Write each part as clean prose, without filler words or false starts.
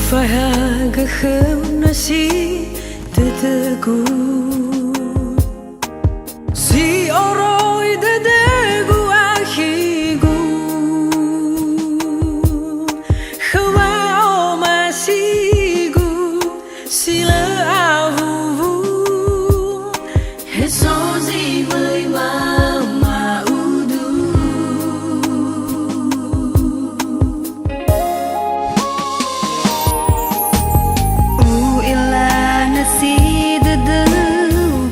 phải ga khâu na si te te gu si oroi de gu a hi gu khawa o ma si gu si la a vu vu he so zi với ma u du si de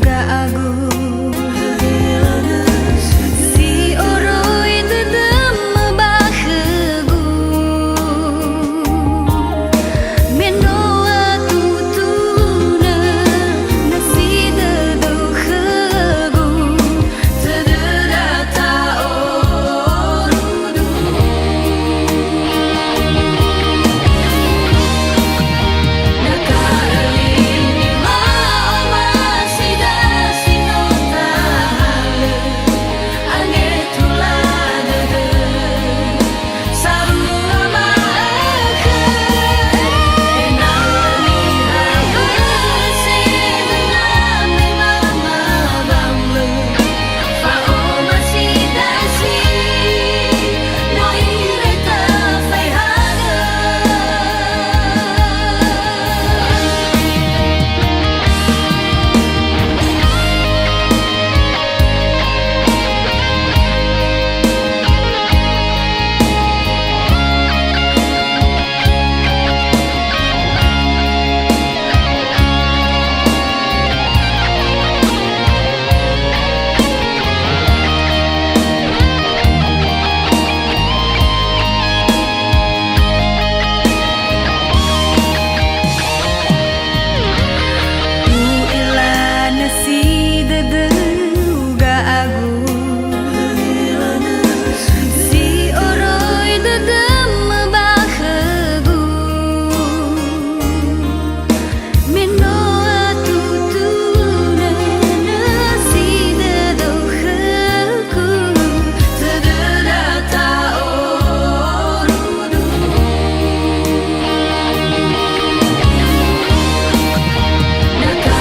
ga agu si oroi de ma gu meno tu tu na si de do gu te de da ta o du na ka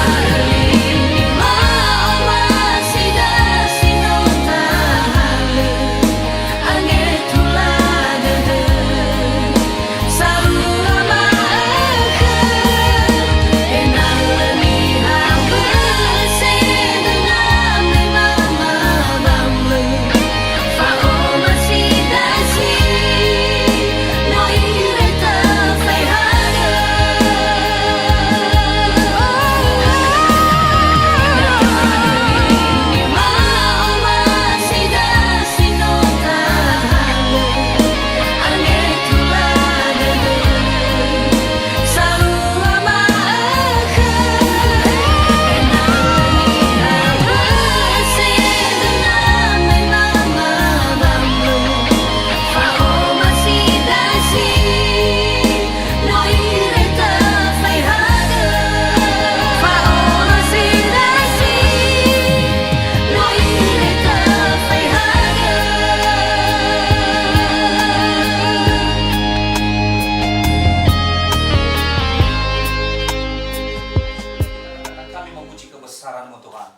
kebesaran-Mu Tuhan.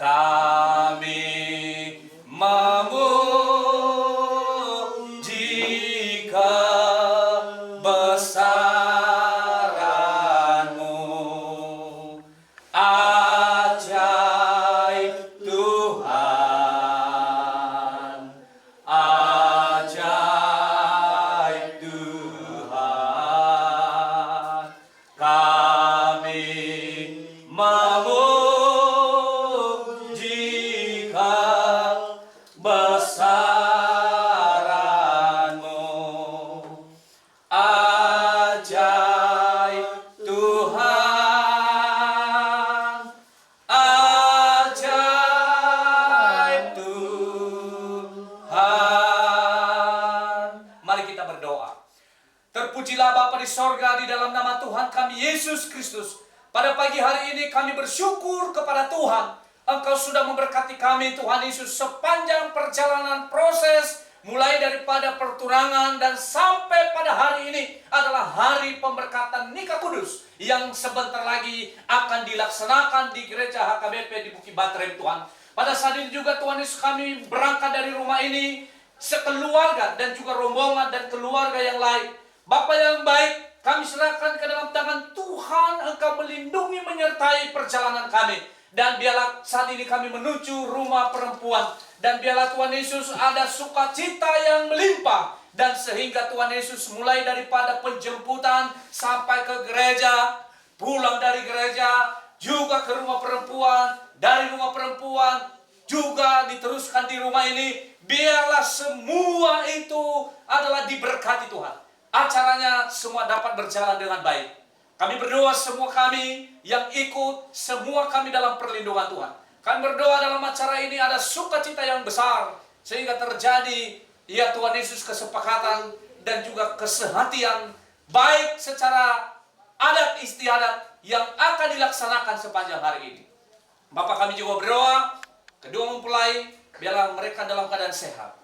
Kami memuji kebesaran-Mu, ajaib Tuhan, ajaib Tuhan. Kami memuji kebesaran-Mu, ajaib Tuhan, ajaib Tuhan. Mari kita berdoa. Terpujilah Bapa di sorga, di dalam nama Tuhan kami Yesus Kristus. Pada pagi hari ini kami bersyukur kepada Tuhan. Engkau sudah memberkati kami Tuhan Yesus sepanjang perjalanan proses mulai daripada pertunangan dan sampai pada hari ini adalah hari pemberkatan nikah kudus yang sebentar lagi akan dilaksanakan di gereja HKBP di Bukit Batrem, Tuhan. Pada saat ini juga Tuhan Yesus, kami berangkat dari rumah ini sekeluarga dan juga rombongan dan keluarga yang lain. Bapa yang baik, kami serahkan ke dalam tangan Tuhan. Engkau melindungi menyertai perjalanan kami. Dan biarlah saat ini kami menuju rumah perempuan. Dan biarlah Tuhan Yesus ada sukacita yang melimpah. Dan sehingga Tuhan Yesus mulai daripada penjemputan sampai ke gereja, pulang dari gereja, juga ke rumah perempuan, dari rumah perempuan, juga diteruskan di rumah ini. Biarlah semua itu adalah diberkati Tuhan. Acaranya semua dapat berjalan dengan baik. Kami berdoa semua kami yang ikut, semua kami dalam perlindungan Tuhan. Kami berdoa dalam acara ini ada sukacita yang besar. Sehingga terjadi, ya Tuhan Yesus, kesepakatan dan juga kesehatian. Baik secara adat istiadat yang akan dilaksanakan sepanjang hari ini. Bapak, kami juga berdoa, kedua mempelai, biarlah mereka dalam keadaan sehat.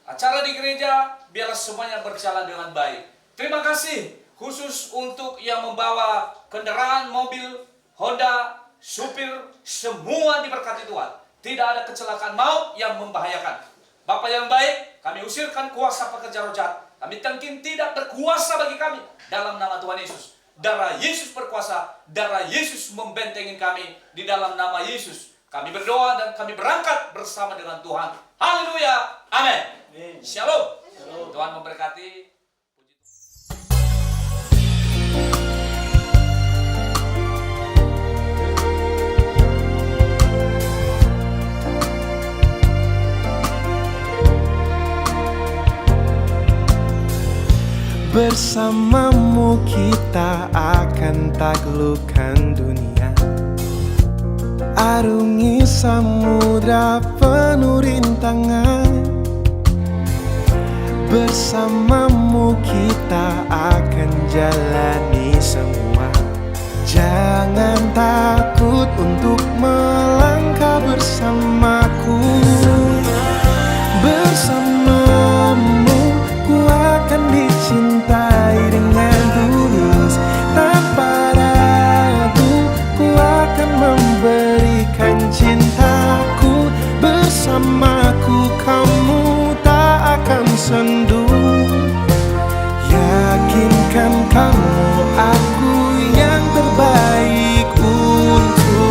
Acara di gereja, biarlah semuanya berjalan dengan baik. Terima kasih. Khusus untuk yang membawa kendaraan mobil, Honda, supir, semua diberkati Tuhan. Tidak ada kecelakaan maut yang membahayakan. Bapak yang baik, kami usirkan kuasa pekerja roh jahat. Kami tangkin tidak berkuasa bagi kami. Dalam nama Tuhan Yesus. Darah Yesus berkuasa. Darah Yesus membentengin kami. Di dalam nama Yesus kami berdoa dan kami berangkat bersama dengan Tuhan. Haleluya. Amin. Shalom. Tuhan memberkati. Bersamamu kita akan taklukkan dunia, arungi samudra penuh rintangan. Bersamamu kita akan jalani semua. Jangan takut untuk melangkah bersamaku. Bersamamu ku akan dicintai dengan tulus. Tanpa ragu ku akan memberikan cintaku. Bersamaku kamu tak akan sendu. Yakinkan kamu aku yang terbaik untukmu.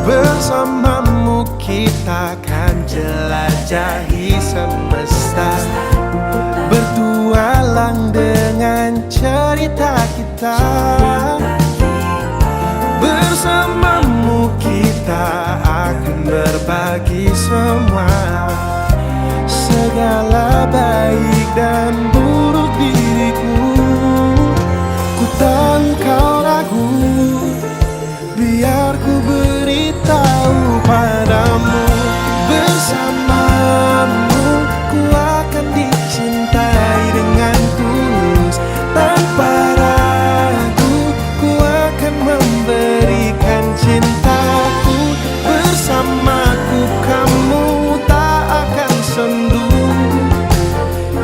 Bersamamu kita akan jelajahi semesta, bertualang dengan cerita kita. Bersamamu kita akan berbagi semua, segala baik dan buruk diriku. Ku tahu kau ragu, biar ku beritahu padamu. Bersamamu ku akan dicintai dengan tulus. Tanpa ragu ku akan memberikan cintaku. Bersamaku kamu tak akan sendu.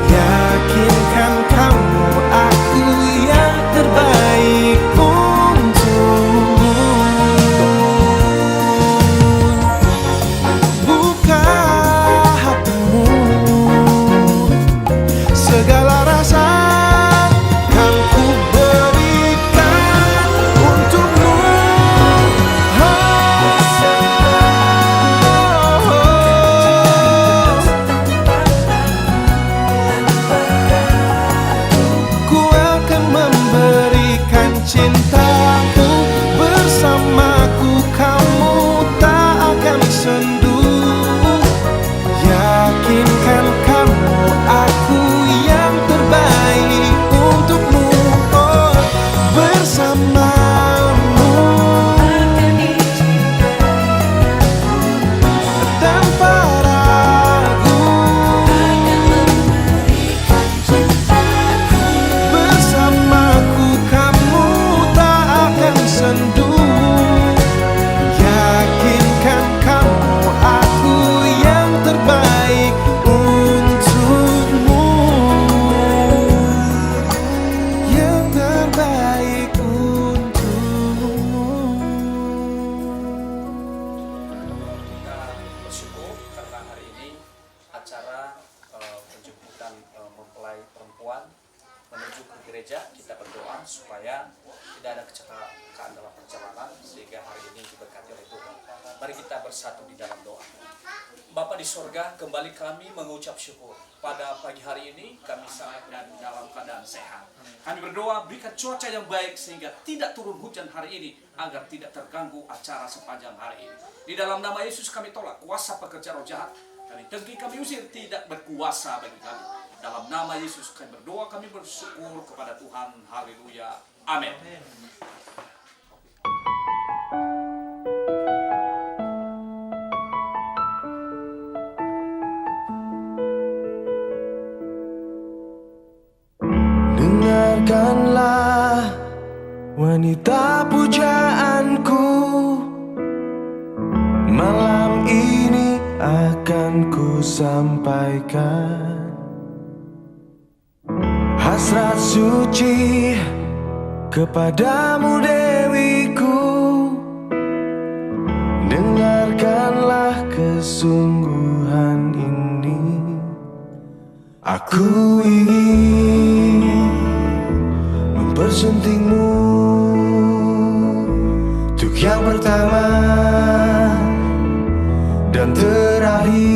Yakinkan kamu aku yang terbaik untukmu. Buka hatimu, segala rasa kan ku berikan untukmu. Ku akan memberikan cintaku. Bersamaku kamu tak akan sendu. Yakinkan kamu aku yang terbaik untukmu. Oh, bersamamu tanpa ragu. Bersamaku kamu tak kita berdoa supaya tidak ada kecelakaan dalam perjalanan, sehingga hari ini diberkati oleh Tuhan. Mari kita bersatu di dalam doa. Bapa di sorga, kembali kami mengucap syukur. Pada pagi hari ini kami sangat dalam keadaan sehat. Kami berdoa berikan cuaca yang baik sehingga tidak turun hujan hari ini, agar tidak terganggu acara sepanjang hari ini. Di dalam nama Yesus kami tolak kuasa pekerja roh jahat. Kami dengki, kami usir, tidak berkuasa bagi kami. Dalam nama Yesus kami berdoa, kami bersyukur kepada Tuhan. Haleluya. Amin. Dengarkanlah wanita pujaanku, malam ini akan ku sampaikan hasrat suci kepadamu Dewiku. Dengarkanlah kesungguhan ini, aku ingin mempersuntingmu untuk yang pertama dan terakhir.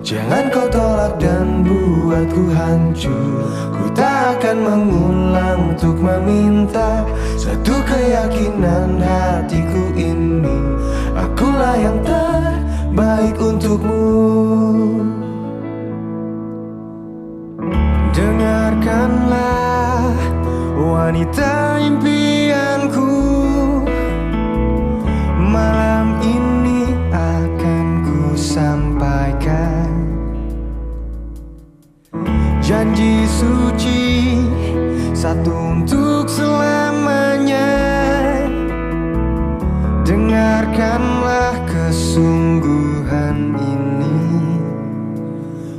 Jangan kau tolak dan buatku hancur. Ku tak akan mengulang untuk meminta satu keyakinan hatiku ini, akulah yang terbaik untukmu. Dengarkanlah wanita impianku, malam ini akan ku sampaikan janji suci satu untuk selamanya. Dengarkanlah kesungguhan ini,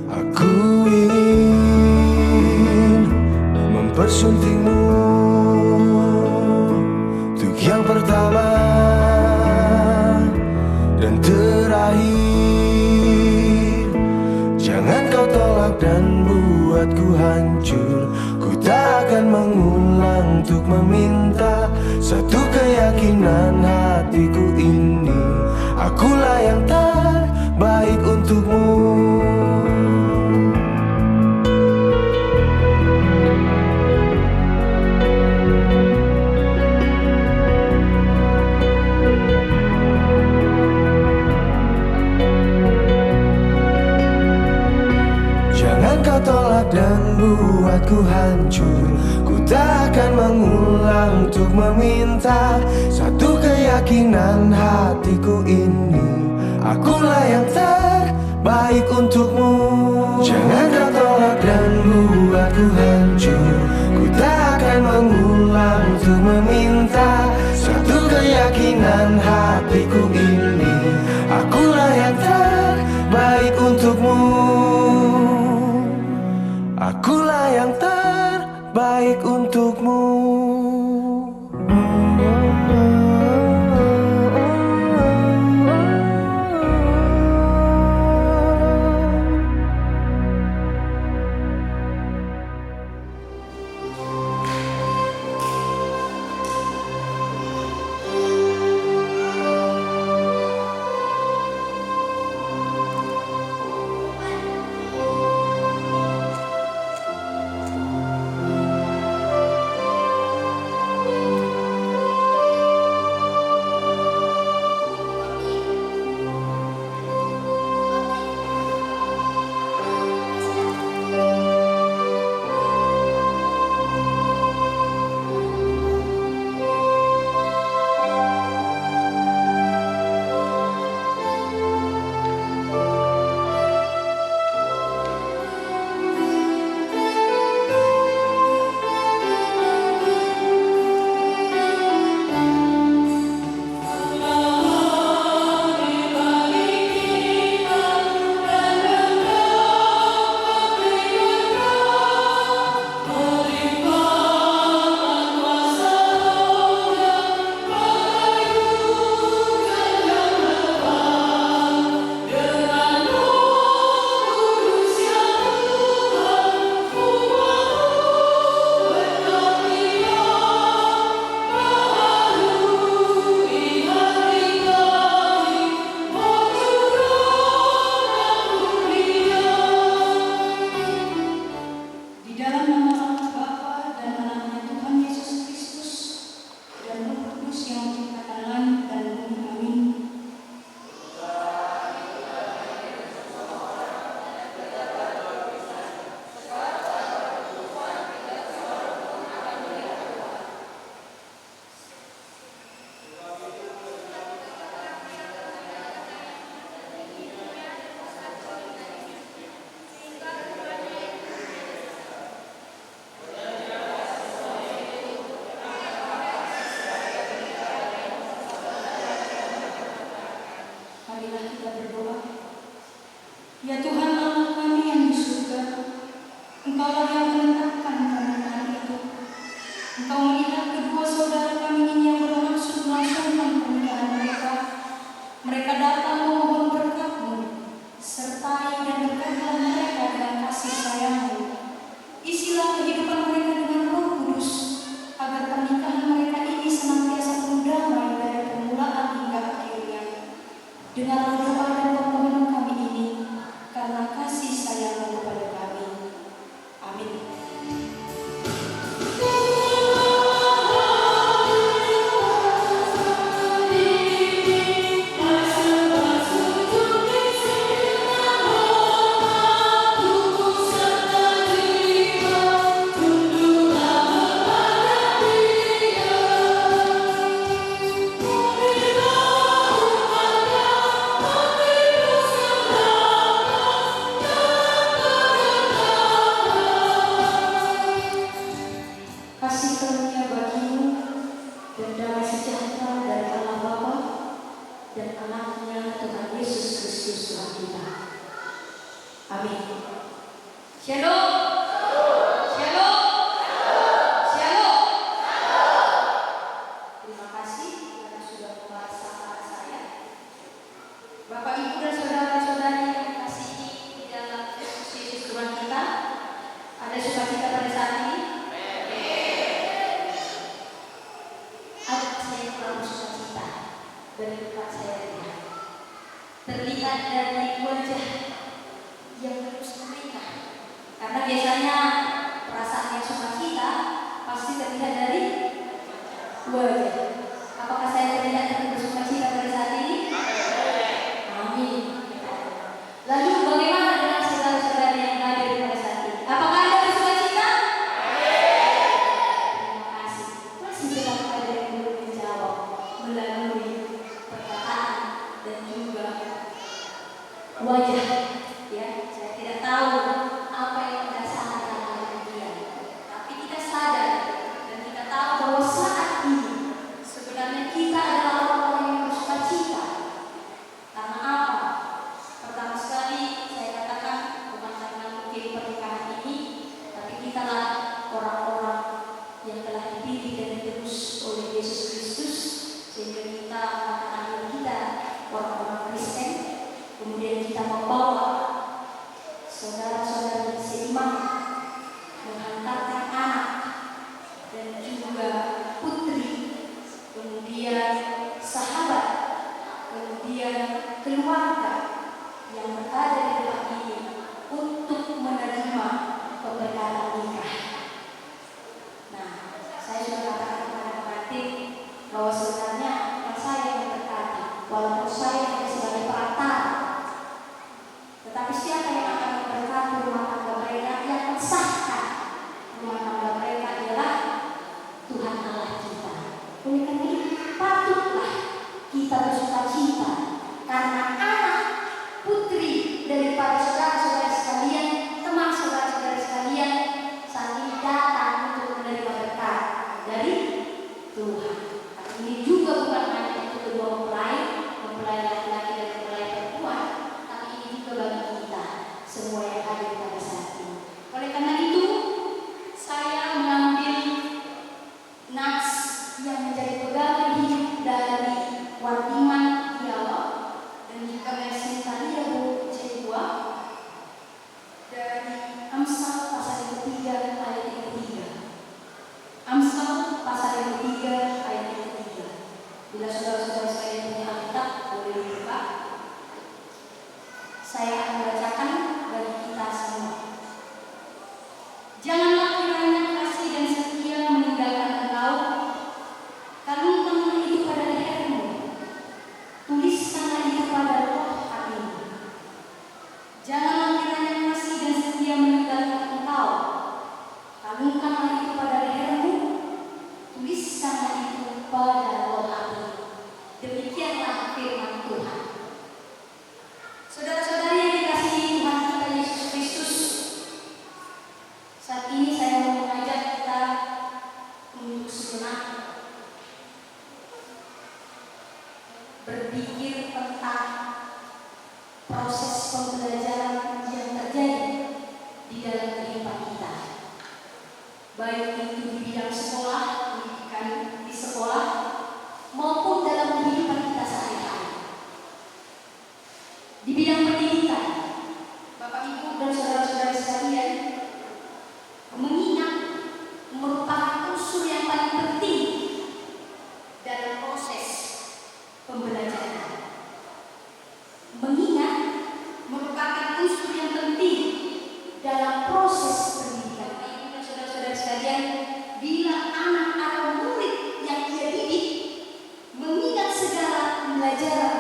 aku ingin mempersuntingmu untuk yang pertama dan terakhir. Jangan kau tolak dan buatku hancur. Ku tak akan mengulang untuk meminta satu keyakinan hatiku ini, akulah yang terbaik untukmu. Tolak dan buatku hancur. Ku tak akan mengulang untuk meminta satu keyakinan hatiku ini, akulah yang terbaik untukmu. Jangan kau tolak dan buatku hancur. Ku tak akan mengulang untuk meminta satu keyakinan hatiku ini, akulah yang terbaik untukmu. Akulah yang terbaik untukmu. wajah. Apakah saya terlihat dan bersuka cita pada saat ini? Amin. Lalu bagaimana dengan saudara-saudara yang hadir pada saat ini? Apakah Anda bersuka cita? Terima kasih. Masih tetap ada yang belum menjawab melalui perkataan dan juga wajah. Ya, saya tidak tahu apa yang mendasari hal dia, tapi kita sadar dan kita tahu bahwa saat ini sebenarnya kita adalah orang-orang yang bersuka cita. Karena apa? Pertama sekali saya katakan bukan karena mungkin pernikahan ini, tapi kita lah orang-orang yang telah dipilih dan ditebus oleh Yesus Kristus, sehingga kita mengatakan kita orang-orang Kristen. Kemudian kita membawa saudara-saudara seiman, menghantarkan anak dan juga putri, kemudian sahabat, kemudian keluarga yang berada di tempat ini untuk menerima pemberkatan nikah. Nah, saya sudah katakan kepada pengantin bahwa sebenarnya bukan saya yang memberkati, walaupun saya hanya sebagai perantara. Tetapi siapa yang akan memberkati rumah tangga mereka, yang mensahkan rumah tangga mereka adalah Tuhan Allah kita. Oleh karena itu patutlah kita bersuka cita karena anak putri daripada saudara-saudara sekalian, teman saudara-saudara sekalian saat ini datang untuk menerima berkat dari Tuhan. Tapi ini juga bukan hanya untuk kedua mempelai laki-laki dan mempelai perempuan, tapi ini juga bagi kita semua yang hadir pada saat ini. Oleh karena itu, saya mengambil nats yang menjadi pegangan hidup dari Wartiman Dialog dan juga Mercy Taliabu Cekua dari Amsal pasal yang ketiga ayat yang ketiga. Amsal pasal yang ketiga ayat yang ketiga. Bila saudara-saudara sekalian punya Alkitab, boleh dibuka. Saya akan bacakan bagi kita semua. Janganlah kiranya kasih dan setia meninggalkan engkau, kalungkanlah itu pada lehermu, tuliskanlah itu pada roh hatimu. Janganlah kiranya kasih dan setia meninggalkan engkau, kalungkanlah itu pada lehermu, tuliskanlah itu pada roh hatimu. Demikianlah firman Tuhan. Saudara-saudari yang dikasihi Tuhan kita Yesus Kristus, saat ini saya mau mengajak kita untuk sejenak berpikir tentang proses pembelajaran yang terjadi di dalam kehidupan kita, baik itu di bidang sekolah, pendidikan di sekolah, maupun dalam kehidupan kita sehari-hari. Di bidang pendidikan, Bapak Ibu dan saudara-saudara sekalian, mengingat merupakan unsur yang paling penting dalam proses pembelajaran. Mengingat merupakan unsur yang penting dalam proses pendidikan. Bapak Ibu dan saudara-saudara sekalian, bila anak atau murid yang ia didik mengingat segala pembelajaran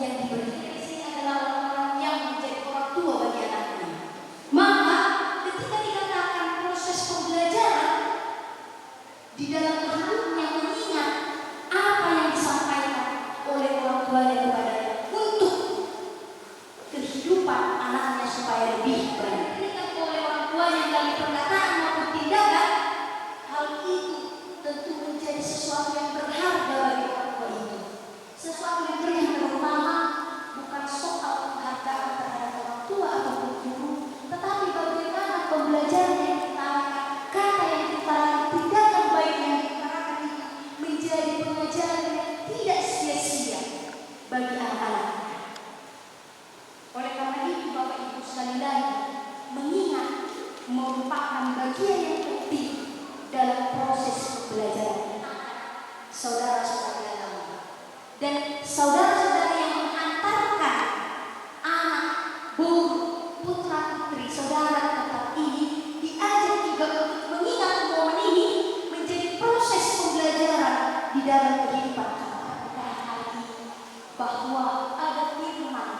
yang diberikan, ini adalah orang-orang yang menjadi orang tua bagi anaknya. Maka ketika dikatakan proses pembelajaran di dalam anaknya mengingat apa yang disampaikan oleh orang tuanya kepadanya untuk kehidupan anaknya supaya lebih baik. Diingat oleh orang tuanya dari perkataan maupun tindakan, hal itu tentu menjadi sesuatu yang berharga bagi orang tua itu. Sesuatu yang terutama bukan soal penghargaan terhadap orang tua ataupun guru, tetapi bagaimana pembelajaran yang kita lakukan, kata yang kita lakukan, tindakan baik yang kita dalam kehidupan pernikahan hari ini bahwa ada firman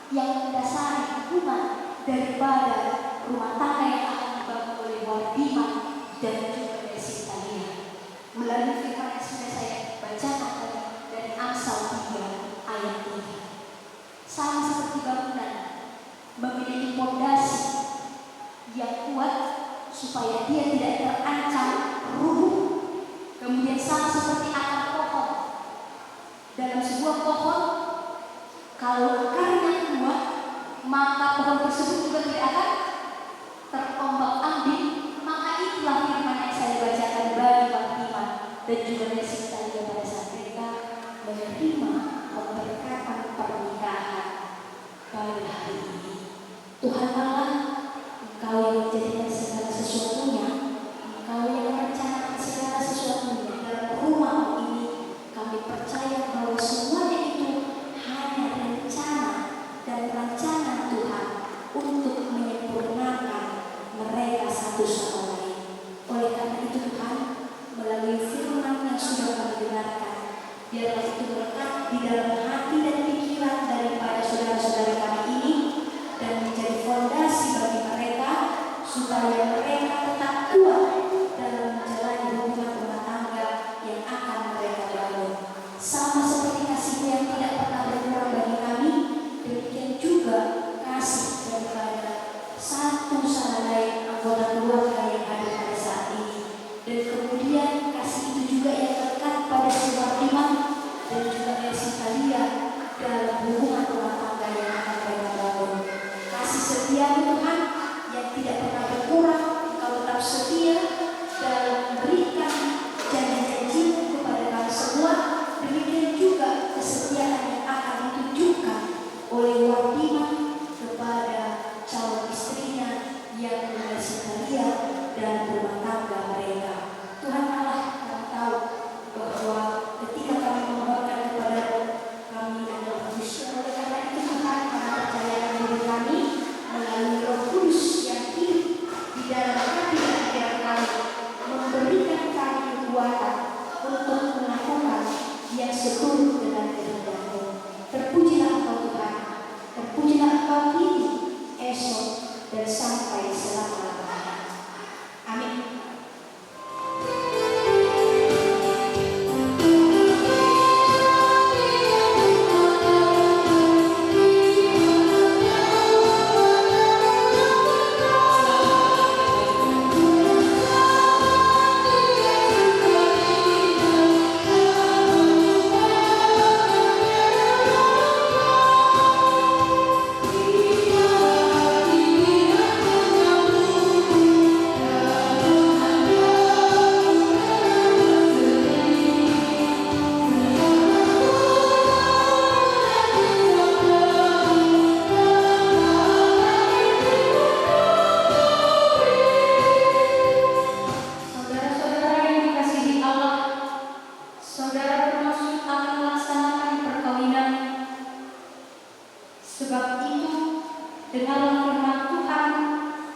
yang mendasari hubungan daripada rumah tangga yang akan dibangun oleh Wardiman dan juga Desi Talia. Melalui firman yang sudah saya bacakan tadi dari Amsal 3 ayat 3. Sama seperti bangunan memiliki fondasi yang kuat supaya dia tidak terancam rubuh. Kemudian sama seperti akar pohon. Dalam sebuah pohon, kalau akarnya kuat, maka pohon tersebut juga tidak akan terombak-ambing. Maka itulah firman yang saya bacakan bagi Wardiman dan juga Desi Talia pada saat mereka menerima pemberkatan pernikahan pada hari ini. Tuhan Allah, Engkau yang menjadikan segala sesuatunya, Engkau yang merencanakan segala sesuatunya dalam rumah ini. Kami percaya bahwa semuanya itu hanya rencana dan rancangan Tuhan untuk menyempurnakan mereka satu sama lain. Oleh karena itu Tuhan, melalui firman yang sudah kami dengarkan, biarlah itu melekat di dalam hati dan pikiran daripada saudara-saudara kami ini dan menjadi fondasi bagi mereka supaya mereka tetap kuat dalam menjalani hubungan rumah tangga yang akan mereka bangun. Sama seperti kasih yang tidak pernah berkurang bagi kami, demikian juga kasih daripada satu sama lain anggota keluarga yang ada pada saat ini. Dan kemudian kasih itu juga yang lekat pada si Wardiman dan juga Desi Talia dalam hubungan rumah tangga yang akan mereka bangun. Kasih setia Tuhan yang tidak pernah berkurang, Engkau tetap setia dalam memberikan janji-janji kepada kami semua. Demikian juga kesetiaan yang akan ditunjukkan oleh Wardiman kepada calon istrinya yang Desi Talia dan rumah tangga mereka. Tuhan Allah, kami tahu bahwa ketika kami memohonkan kepada kami adalah manusia. Oleh karena itu Tuhan, kami percayakan diri kami melalui Roh Kudus yang hidup di dalam hati dan pikiran kami, memberikan kami kekuatan untuk melakukan yang seturut dengan kehendak-Mu. Terpujilah Engkau Tuhan, terpujilah Engkau kini, esok, dan sampai selama-lamanya. Amin. Saudara-saudara yang dikasihi Allah, saudara bermaksud akan melaksanakan perkawinan. Sebab itu, dengarlah firman Tuhan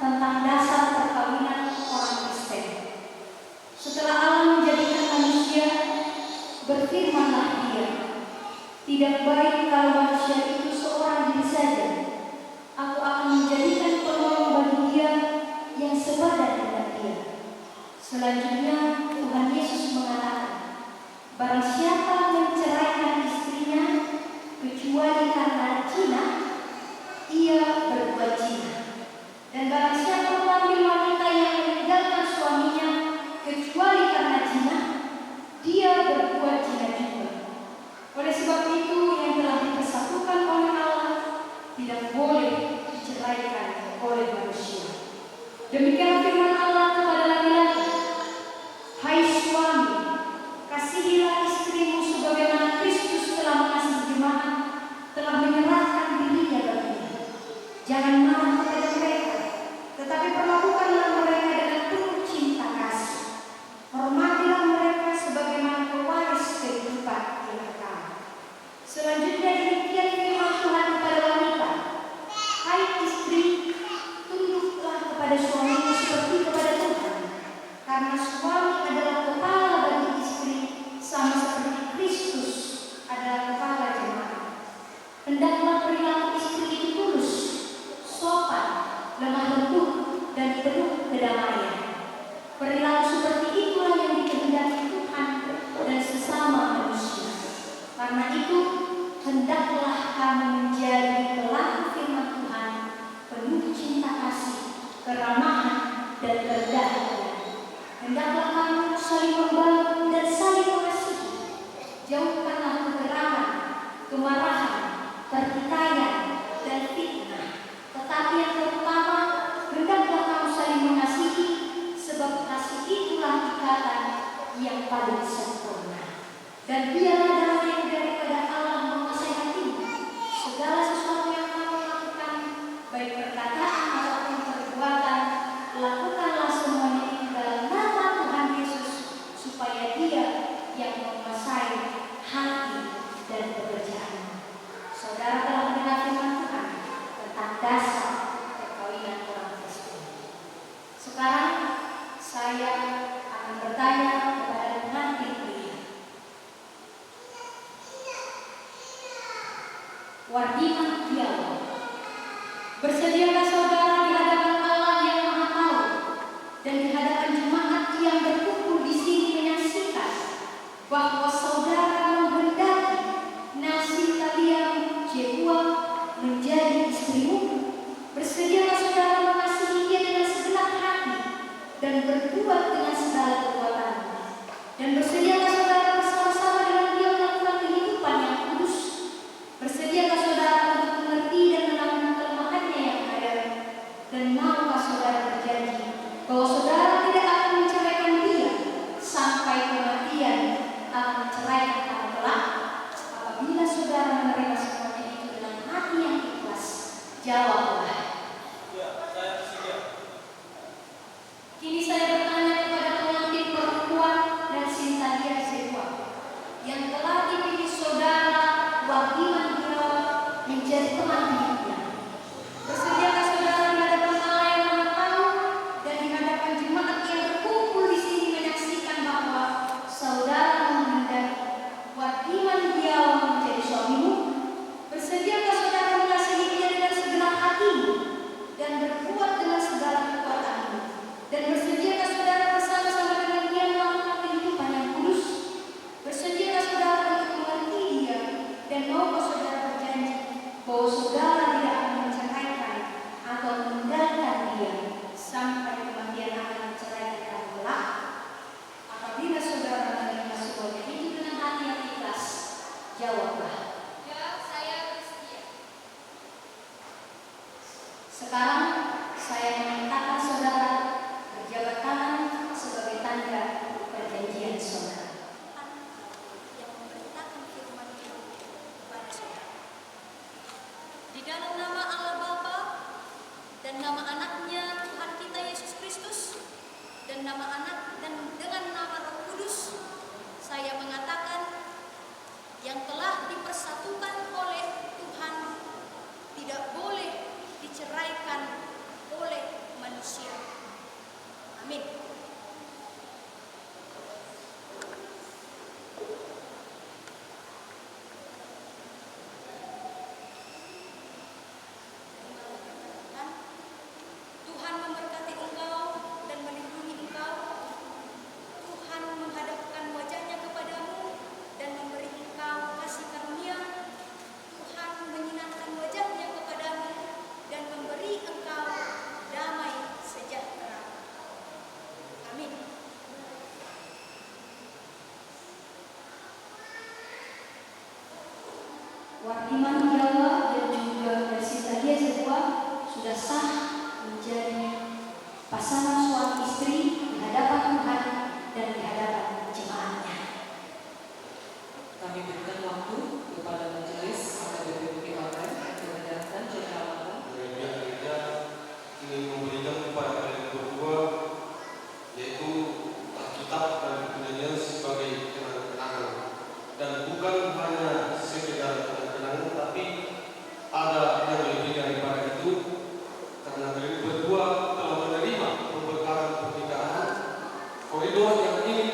tentang dasar perkawinan orang Kristen. Setelah Allah menjadikan manusia, berfirmanlah Dia, "Tidak baik kalau manusia itu seorang diri saja. Aku akan menjadikan penolong bagi dia yang sebadan dengan dia." Selanjutnya Tuhan Yesus mengatakan, "Barang siapa menceraikan istrinya kecuali karena zina, ia berbuat zina. Dan barang siapa mengambil wanita yang meninggalkan suaminya kecuali karena zina, dia berbuat zina juga. Oleh sebab itu, yang telah dipersatukan oleh Allah tidak boleh diceraikan oleh manusia." Demikian firman Allah kepada laki-laki, "Hai suami, kasihilah istrimu sebagaimana Kristus telah mengasihi jemaat, telah menyerahkan dirinya baginya. Jangan marah kepada mereka, tetapi perlakukanlah mereka dengan penuh cinta kasih. Hormatilah mereka sebagaimana pewaris kehidupan yang kekal." Selanjutnya demikian firman Tuhan kepada wanita, "Hai istri, tunduklah kepada suamimu seperti kepada Tuhan, karena suami adalah kepala bagi istri, sama seperti hati yang terutama, hendaklah kamu saling mengasihi, sebab kasih itulah ikatan yang paling sempurna. Dan biarlah damai yang daripada Allah menguasai hatimu. Segala sesuatu yang kamu lakukan, baik perkataan maupun perbuatan, lakukanlah semuanya itu dalam nama Tuhan Yesus, supaya Dia yang menguasai hati dan pekerjaanmu. Saudara telah mendengar firman Tuhan tentang dasar perkawinan orang Kristen. Sekarang saya akan bertanya kepada pengantin pria. Wardiman Dialog, bersediakah saudara di hadapan Allah yang Maha Tahu dan di hadapan jemaat yang berkumpul di sini menyaksikan bahwa saudara menghendaki Nasitalia Jehua menjadi istrimu? Bersediakah saudara mengasihi dia dengan segenap hati dan berbuat dengan segala kekuatanmu? Dan bersediakah saudara bersama-sama dengan dia melakukan kehidupan yang kudus? Bersediakah saudara untuk mengerti dan menanggung kelemahannya yang ada? Dan maukah saudara berjanji bahwa saudara tidak akan menceraikan dia sampai kematian akan menceraikan kamu kelak? Apabila saudara menerima semuanya itu dengan hati yang ikhlas, jawablah. Ya, saya bersedia. Kini saya bertanya kepada pengantin perempuan dan Sintalia Zebua yang telah dipilih saudara Wardiman Dialog menjadi pengantinnya. Bersediakah saudara di hadapan Allah yang Maha Tahu dan di hadapan jemaat yang berkumpul di sini menyaksikan bahwa saudara menghendaki Wardiman Dialog menjadi suamimu? Bersediakah saudara mengasihi dia dengan segenap hatimu dan berbuat dengan segala kekuatanmu? Dan bersediakah saudara bersama-sama dengan dia melakukan kehidupan yang kudus? Bersediakah saudara untuk mengerti dia dan maukah saudara berjanji bahwa saudara tidak akan menceraikan atau meninggalkan dia sampai kematian akan menceraikan kamu kelak? Apabila saudara menerima semuanya itu dengan hati yang ikhlas, jawablah. Ya, saya bersedia. Sekarang saya memintakan saudara berjabat tangan sebagai tanda perjanjian saudara. Yang memberitakan firman Tuhan kepada saudara. Di dalam nama Allah Bapa dan nama anaknya Tuhan kita Yesus Kristus dan nama anak dan dengan nama Roh Kudus, saya mengatakan yang telah dipersatukan oleh Tuhan tidak boleh diceraikan oleh manusia. Amin. Tuhan memberkati engkau dan melindungi engkau. Tuhan menghadapkan wajahnya kepadamu dan memberi engkau kasih karunia. Tuhan menyinarkan wajahnya kepadamu dan memberi engkau damai sejahtera. Amin. Wardiman Dialog dan juga Sintalia Zebua sudah sah menjadi pasangan suami istri di hadapan Tuhan dan di hadapan jemaatnya. Kami berikan waktu kepada majelis AKBP Bukit Baterai untuk mendengarkan ceramah. Gereja ingin memberikan kepada kalian berdua, yaitu Alkitab dan Kemudian sebagai kenang-kenangan, dan bukan hanya sekedar kenang-kenangan, tapi ada yang lebih daripada itu, karena kalian berdua telah menerima pemberkatan pernikahan, koridor yang ini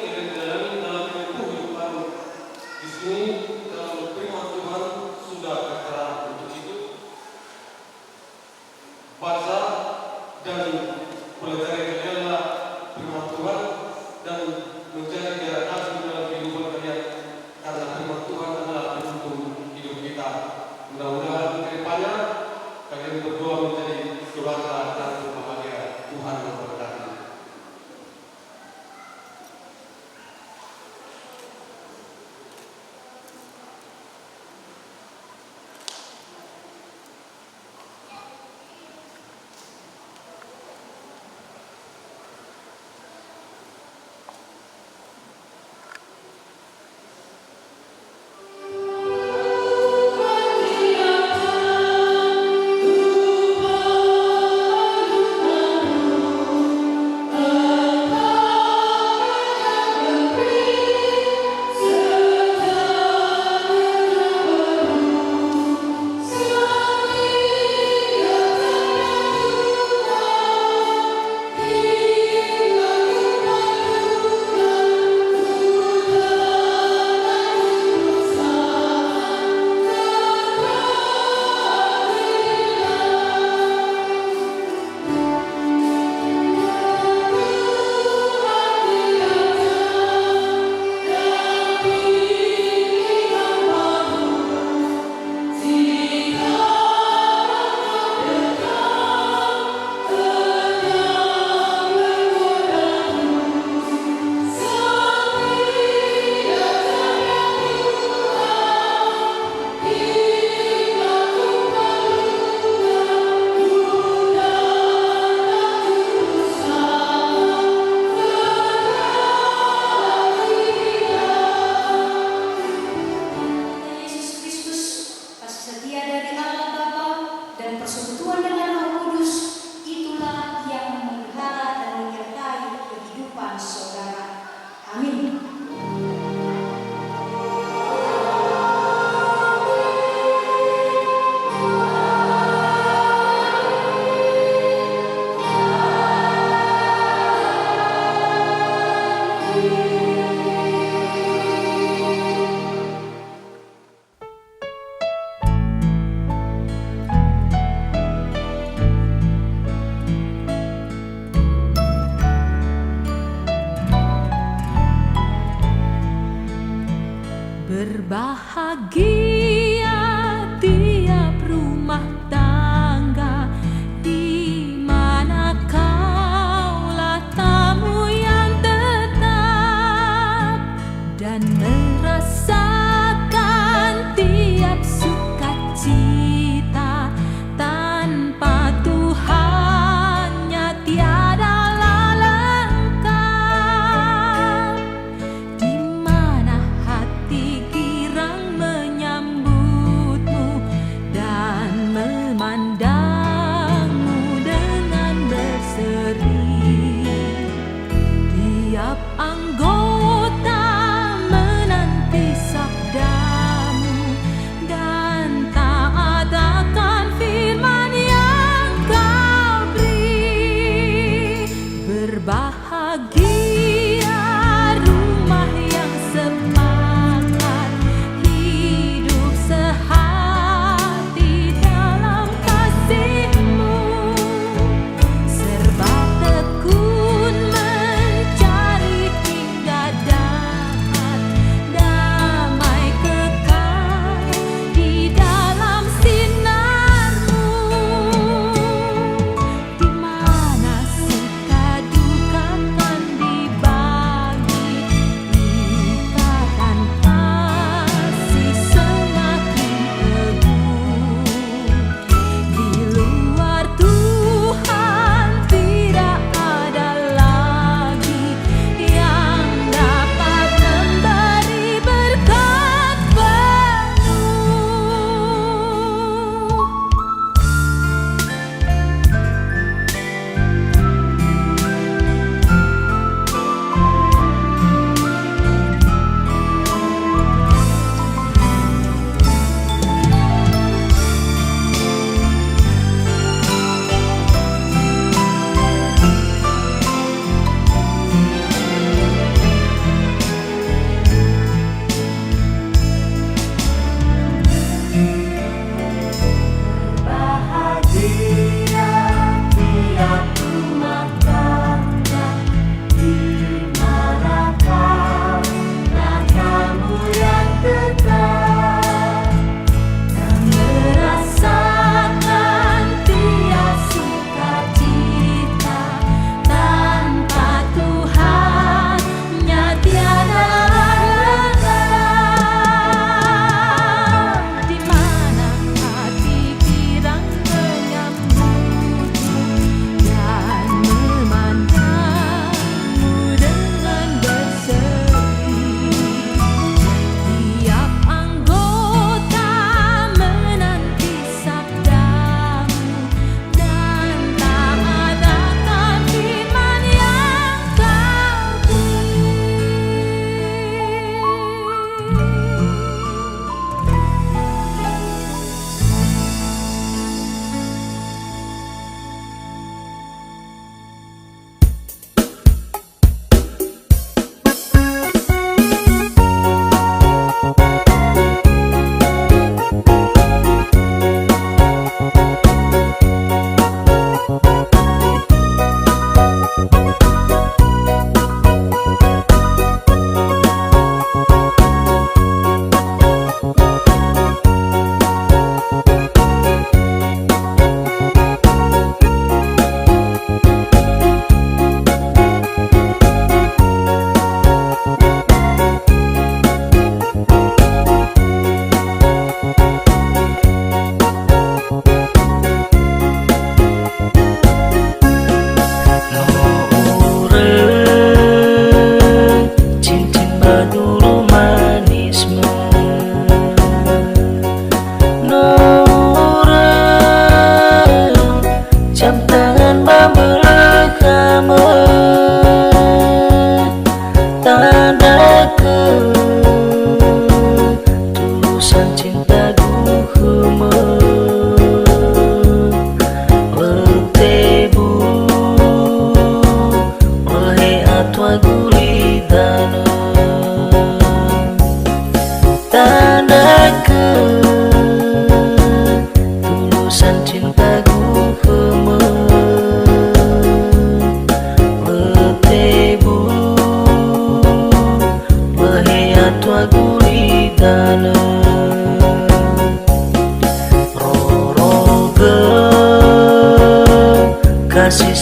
Berbahagia tiap rumah tangga di mana kaulah tamu yang tetap dan merasakan tiap sukacita. Tanpa Tuhannya tiadalah lengkap. Di mana hati girang menyambutmu dan memandangmu dengan berseri. Tiap anggota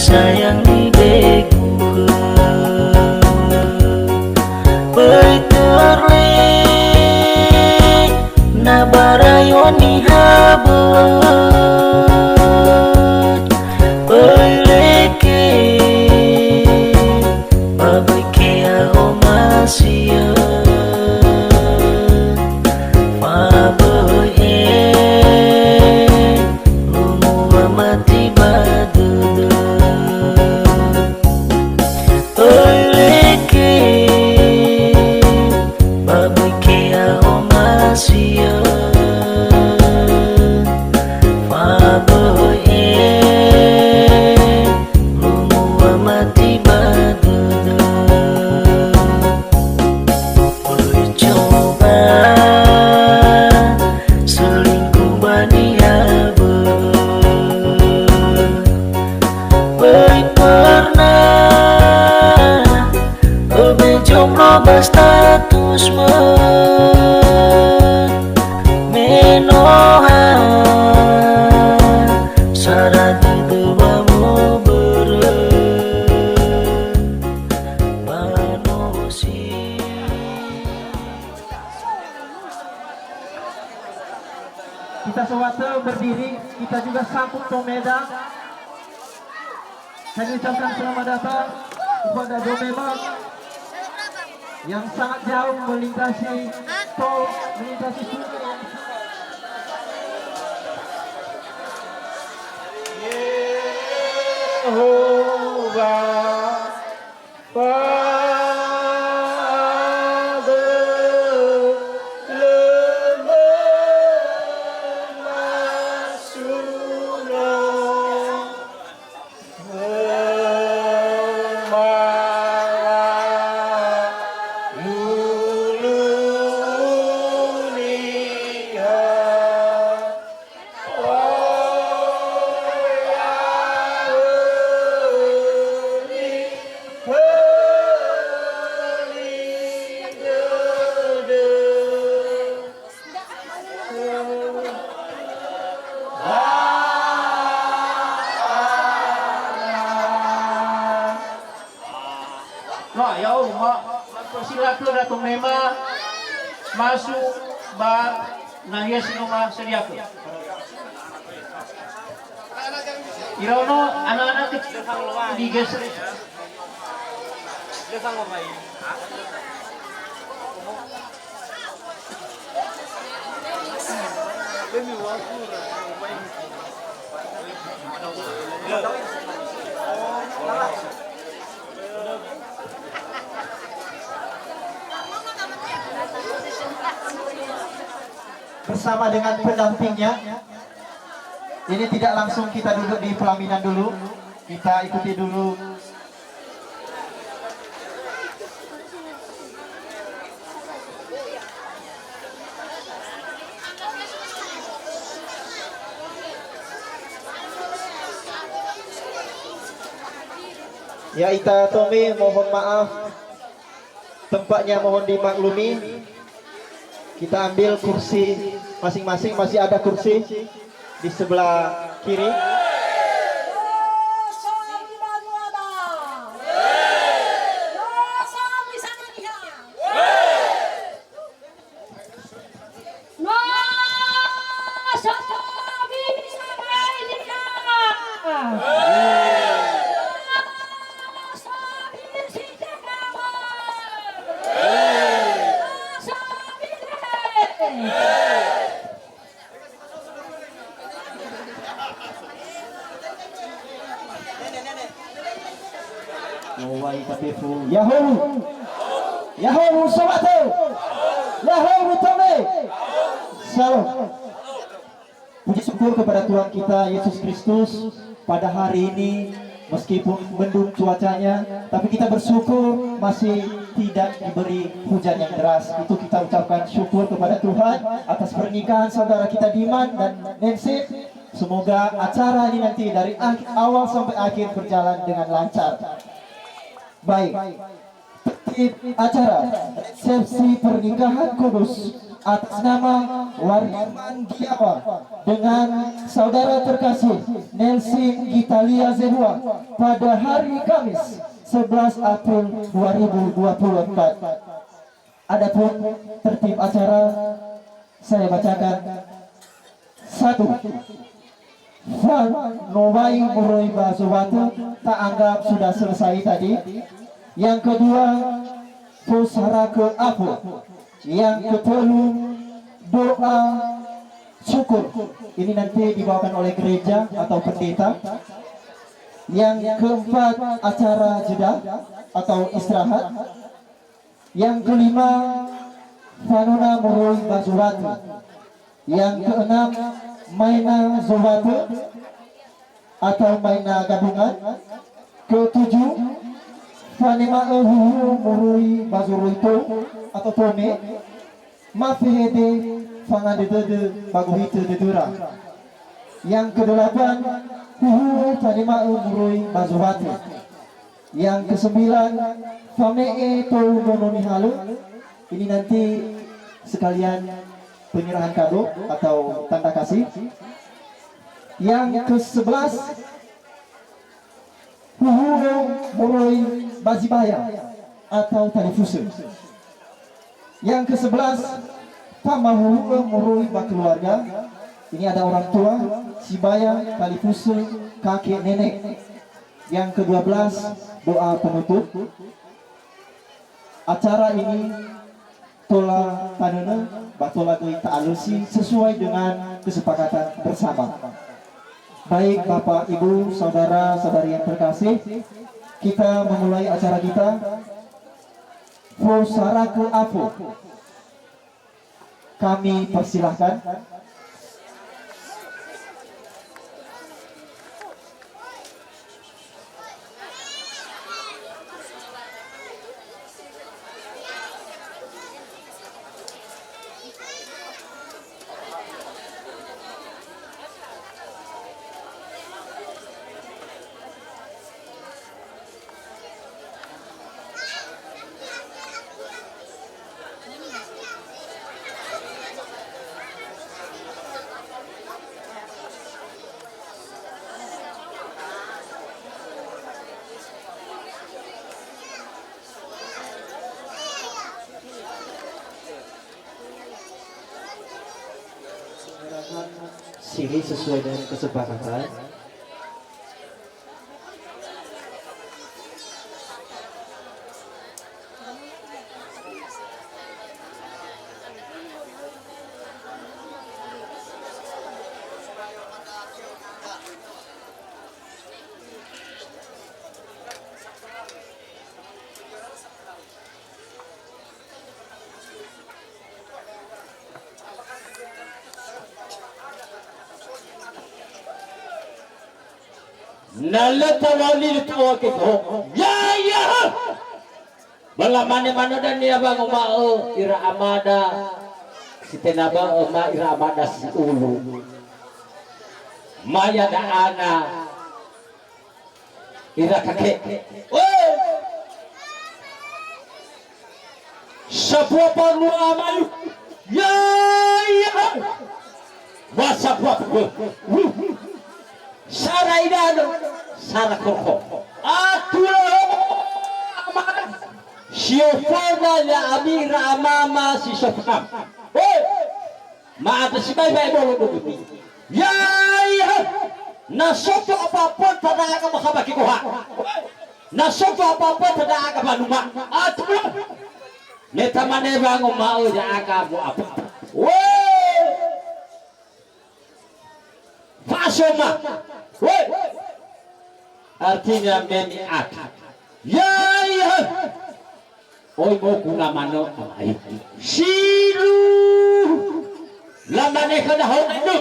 sayang di beku Beiterli na barayon ni habet Beileke babike ako masya Faboye lumua mati badudu Beileke babike ako masya Faboye lumua mati badudu Coba selingkuh bani Baik pernah jomblo berstatus menohan syarat itu bamu manusia. Kita semua berdiri, kita juga sambut Domeda. Saya ucapkan selamat datang kepada Domeda yang sangat jauh melintasi tol, melintasi sungai yang persilakan Ratu Mema masuk ba nahias rumah sediaku. Irono anak-anak kecil digeser. Bersama dengan pendampingnya. Ini tidak langsung kita duduk di pelaminan dulu. Kita ikuti dulu. Ya Ita Tommy, mohon maaf. Tempatnya mohon dimaklumi. Kita ambil kursi masing-masing, masih ada kursi di sebelah kiri. Yahoo! Yahoo Sobato! Yahoo Tome! Salam. Puji syukur kepada Tuhan kita Yesus Kristus pada hari ini, meskipun mendung cuacanya, tapi kita bersyukur masih tidak diberi hujan yang deras. Itu kita ucapkan syukur kepada Tuhan atas pernikahan saudara kita Diman dan Nancy. Semoga acara ini nanti dari awal sampai akhir berjalan dengan lancar. Baik, tertib acara resepsi pernikahan kudus atas nama Wariman Giawa dengan saudara terkasih Nelson Gitalia Zedua pada hari Kamis 11 April 2024. Adapun tertib acara saya bacakan. 1. Van Novai Muroi Bazowatu tak anggap sudah selesai tadi. Yang kedua, Pusara ke Apu. Yang ketelu, doa syukur. Ini nanti dibawakan oleh gereja atau pendeta. Yang keempat, acara jeda atau istirahat. Yang kelima, Fanuna Muroi Bazowatu. Yang keenam, Maina Zowatu atau Maina gabungan. Ketujuh, Fanema Ehuhu Muroi Bazuruito atau Tome Mafihede Fangadede Baguhite Dedura. Yang kedelapan, Huhu Fanema Muroi Bazowatu. Yang kesembilan, Famee Tou Nononi Halu. Ini nanti sekalian penyerahan kado atau tanda kasih. Yang ke-11, Huhu Muroi Bazibaya atau tali fusul. Yang ke-11, Pamahu Muroi Bakeluarga. Ini ada orang tua, Sibaya, tali fusul, kakek nenek. Yang ke-12, doa penutup. Acara ini tola tanana batola doi ta'alusi sesuai dengan kesepakatan bersama. Baik Bapak, Ibu, saudara-saudari yang terkasih, kita memulai acara kita. Pusara ke Apu. Kami persilahkan. Sini sesuai dengan kesepakatan. Nalata wali tuwa kito. Ya. Bala mane dan dia bang umao ira amada. Si tenaba ma ira amada si ulu. Maya da ana. Ira kakek. Sapua paru amalu. Ya. Wasapua. Sara idano, Sara koko. Atulo aman. Siofona ya Amira mama si Sofna. Maata si bay bolo dubi. Ya. Nasoto apa-apa tada ka makabaki ko ha. Nasoto apa-apa tada ka banuma. Atulo. Neta mane bango mau ya ka bu apa. Fasoma. Artinya meniat. Ya. Oi mo kuna mano ay. Silu. Lamane kada ho anu.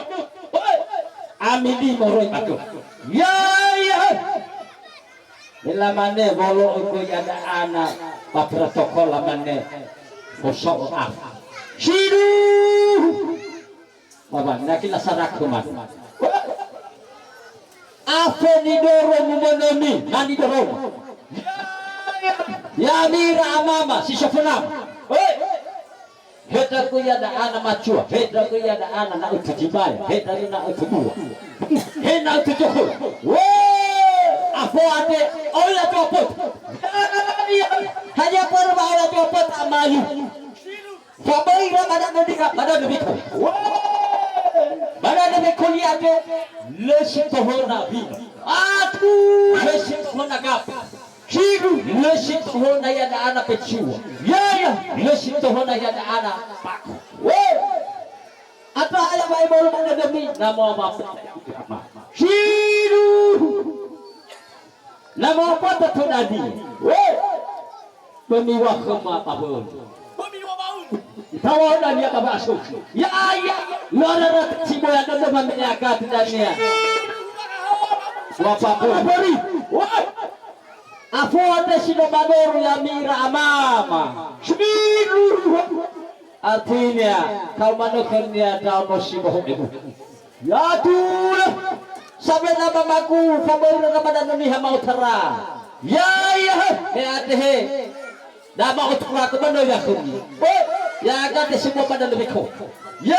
Amili moroi batu. Ya. Lamane bolo ko ada anak pa protokol lamane. Kosok af. Silu. Baba nakila sarak kuman. Afenidoro mumonomi nani doro. Ya Amira amama si Sofna. He heta ku ya da ana machua, heta ku ya da ana na utujibaya, heta na utubua. Hena utujuhu. Wo! Apo ate ola topot. Hanya perba ola topot amalu. Sabai ra pada nabi ko. Wo! Pada nabi kuliah ke lesit hona bi. Aku lesit hona gap. Hidu lesit hona ya da ana pechua. Ya lesit hona ya da ana pak. Wo! Apa ala bai bolu pada nabi namo apa? Hidu. Namo apa tu nadi? Wo! Pemiwah kema pabon. Tahu dan dia kabasuk. Ya, lora cibo yang ada mamanya kat dania. Wapa beri. Wah. Afu ada sino badoru ya mira amama. Shmiru. Artinya kau manukernya dalam musibah itu. Ya tulah. Sampai nama maku fabel Ramadan ini mau terang. Ya. He. Nama untuk aku mana ya kuni. Ya agak semua pada lebih kau. Ya.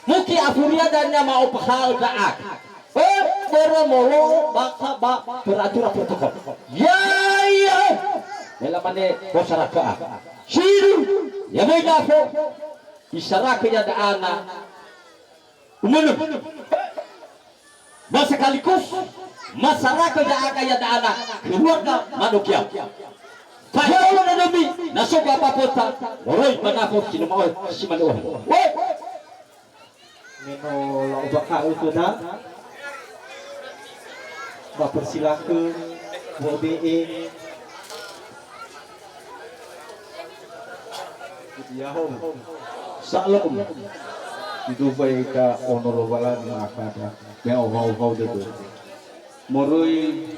Mungkin afuria dan nama opahal daak. Bermolo baka peraturan protokol. Ya. Dalam mana masyarakat. Siru. Ya beda kau. Isyaratnya ada anak. Umum. Sekaligus masyarakat yang akan ada anak keluarga manusia. Faham na nabi nasok apa pota. Oroy manapot kinumao si manuh. Meno lau bakal itu dah. Persilakan BE. Yahom. Salam. Itu baik ka onorobala ni akada. Me au dedo. Moroi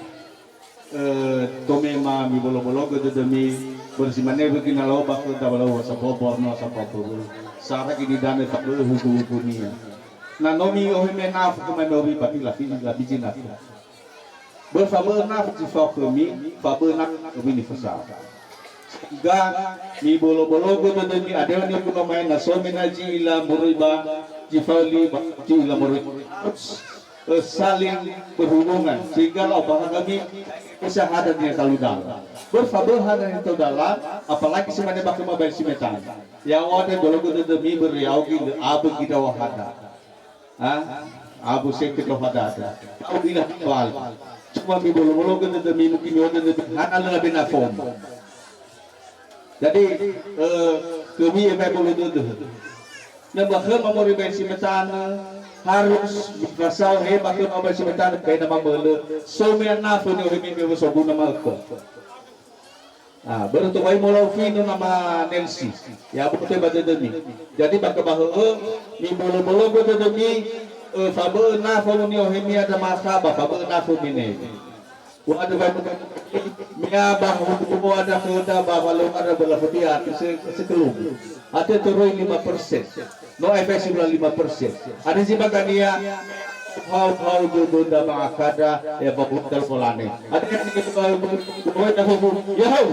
tome ma mi bolo ke demi bersimane begini lau bakal tabalo sa poporno sa popor. Sara kini dane tak boleh hukum ni. Na nomi ohi menaf ke menobi pati la bijina. Berfaber naf ci sok mi faber naf ke ni fasa. Ga mi bolo ke demi ada ni kuno main na so menaji ila muriba jifali ci ila muriba. Saling berhubungan sehingga bahkan kami kesehatan yang terlalu dalam berfabahan yang terlalu dalam apalagi semuanya bakal mobile simetan yang ada dulu kita demi beriau kita abu kita wahada abu sek kita wahada tahu bila bal cuma mi bolo kita demi mungkin ada demi hana lebih nafom jadi kami yang bolo itu nambah memori simetan harus berasal bakal abang sebentar kaya nama bela somiana funi orang ini bersobu nama aku. Baru tu kaya mulau fino nama Nancy. Ya betul betul demi. Jadi bakal bahu ni bolo betul demi faber na funi orang ini ada masalah faber na funi ni. Ada banyak mia bahu ada kerja bahu ada belah putihan sekelum. Ada turun 5%. No efek 5%. Ada sih bagan dia hau bunda mengakada ya bapak telponane. Ada yang kita buat dah ya hau.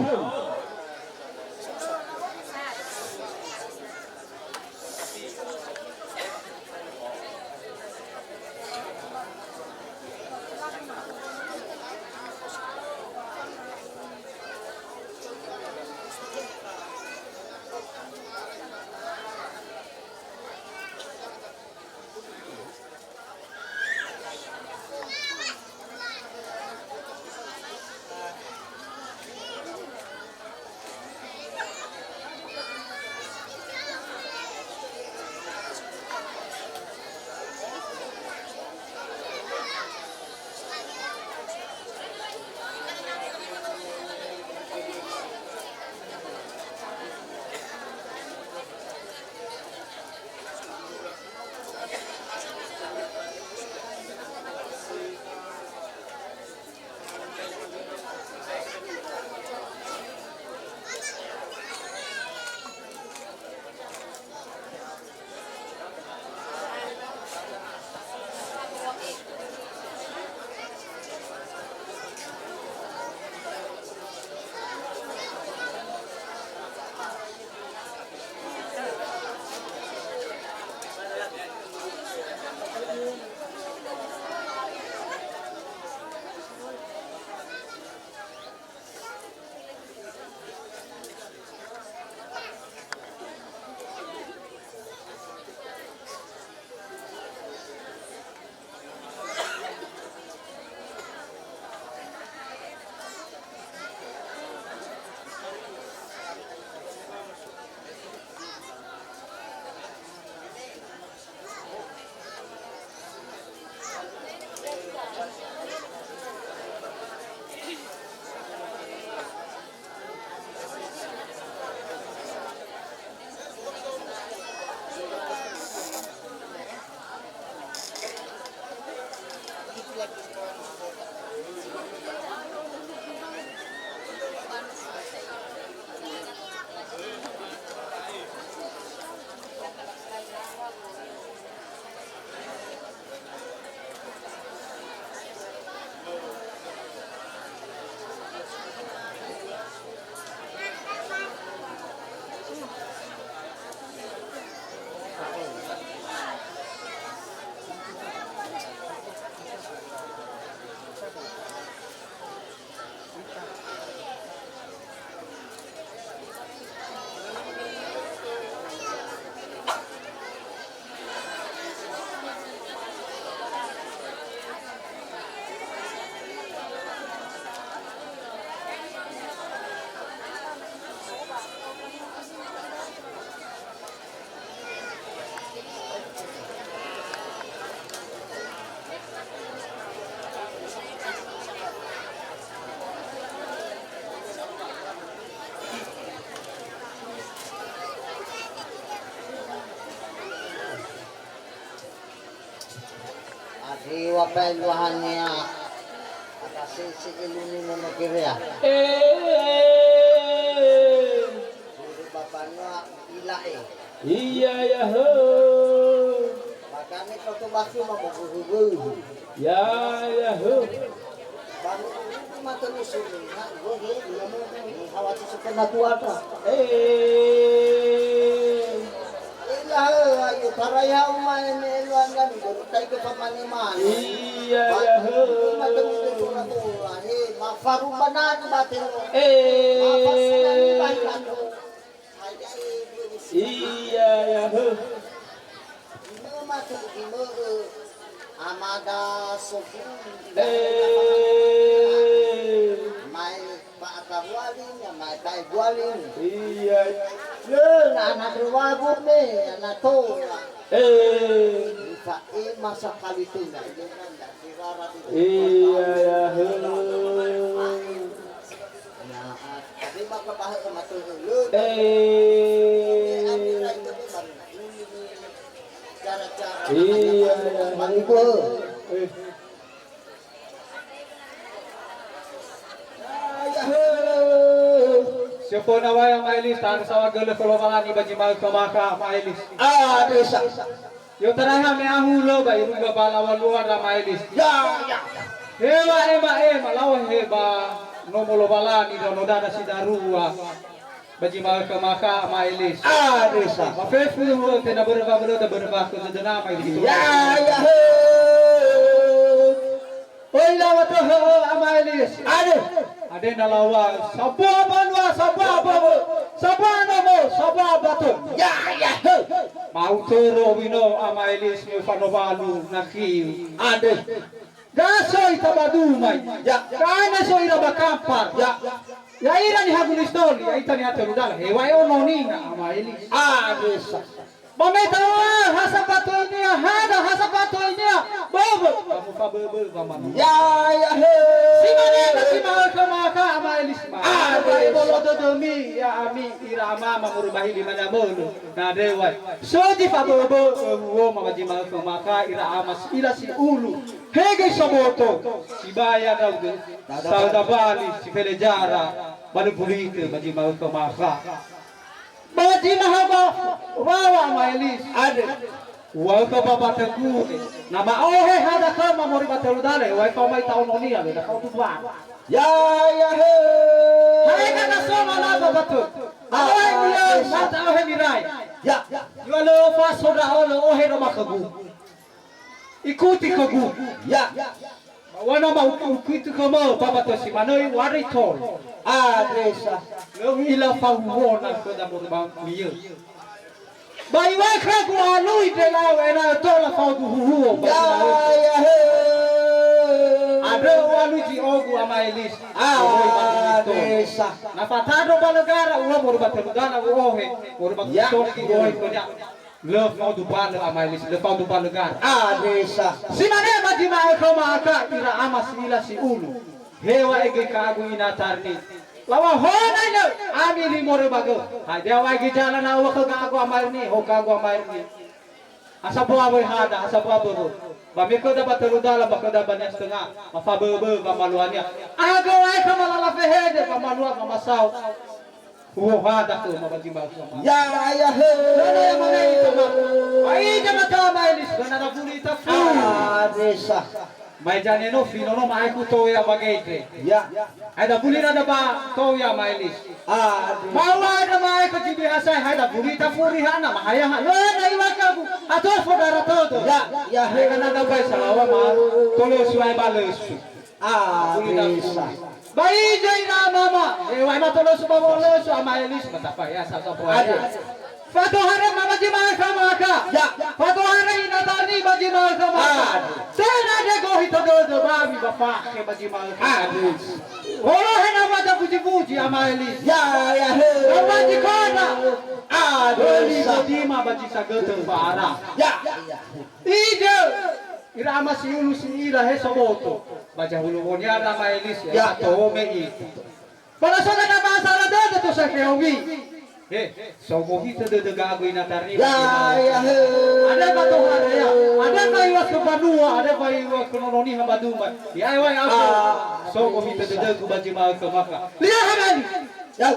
luahannya ada si iluni mono kiri ya. Bapaknya ilahe. Iya ya ho. Makanya kau batu mau buku. Ya ya ho. Baru itu mata musuh ni. Nak gue khawatir sepenuh tuata. Ilah ayo paraya umain eluan kan bertai ke pamaniman. Iya ya ho. Mata musuh tu mafaru banan batin. Mafaru banan. Iya ya ho. Ini mata ini Amada Sofi. Mai Pak Tabualin, mai Tai Bualin. Iya. Ye, anak berwabu me, anak tua. Bisa masa kali itu enggak dirarat itu. Iya ya ho. Nah, tapi bapak bahas sama tuh lu. Cara-cara Iya ya mangko. Siapa nama yang Mailis tan sawa gele kolobangan ibaji mal kamaka Mailis. Desa. Yo taraha me ahulo ba iru ga balawan luar na Mailis. Ya. Heba lawa heba nomolo balani do nodada sidarua. Baji mal kamaka Mailis. Desa. Ma fefu ho te na berba belo da berba ko dana Mailis. Ya. Oi lawa to ho Mailis. Ade na lawa sabwa banwa sabwa bato. Ya. Mau toro wino Mailis ni panobalu naki. Ade. Gasoy tabadumay. Ya. Kana soy rabakampar. Ya ira ni hagulistoli, ya itani aterudala. Hewa ono nina Mailis. Desa. Mameta hasapato ini hasapato ini. Bobo. Kamu pa bobo kamu. Ya. Si maka Mailis. Ay bolo domi ya ami irama mamurubahi di mana bolo. Na dewa. So di pa bobo wo mamaji maka irama ila si ulu. Hege soboto. Si baya daw de. Sauda bali si pelejara. Balu pulite maji maka. Baji mahaba wawa Mailis ade wa ka baba teku nama ohe hada kama mori baterudale wa ka mai taunoni ade da kau tuwa Ya he. hai kana soma na baba tu ai dia mata ohe mirai Ya. yualo fasoda ohe no makagu ikuti kagu Ya. wana mau ikuti kama baba tu si manoi wari tol Desa. lo ila fawona ko da mo ba miyo bai wa kha ko alui de la wena tola fa du huo Ya he. ade walu ji ogu Mailis Desa. na fatado balagara uwa mo ba teludana ohe mo ba toni ki ohe ko ya le fa du bala Mailis le fa du balagara Desa. simane majima ko maka ira amas ila si ulu hewa ege kagu ina tarni lawa hona no amili more bago ha dewa gi jalan awa ka gago amarni ho gago amarni asapo aboy hada asapo abo ba meko da baterudala bakada banyak setengah mafabebe ba maluania ago ai ka malala fehede ba malua ba masau wo hada ko mabaji ba Ya he. no ya mane ito ma ai jama ta Mailis gana na pulita fu Desa. mai jane no fino no mai ku to ya bagete Ya. ada bulira da ba to ya Mailis mawa da mai ko jibi hasai haida bulita furi hana mahaya ha yo na iwaka bu ato fodara todo Ya he. kana da bai salawa ma tolo suai balesu Desa. bai jaina mama e wai ma tolo suba balesu Mailis betapa ya sa so Fato hare mama jima kama ka. Ya. Fato hare ina tani bajima kama ka. Tena de go hito do babi bapa ke bajima ka. Olo hena wada puji Mailis. Ya he. Baji kona. Doli Desa. bajima baji sagete bara. Ya. Ije. Ira ama si ulu si ira he soboto. Baja hulu wonya da Mailis ya to me i. Para sana na masala do to sa ke ogi. so mo kita de gagoy na tari. Ya, Ada ba to ada ya? Ada kay was ke Banua, ada kay was ke noni ha Baduma. Ya ay ako. So mo kita de ko ba jima ka maka. Lihat kan? Ya,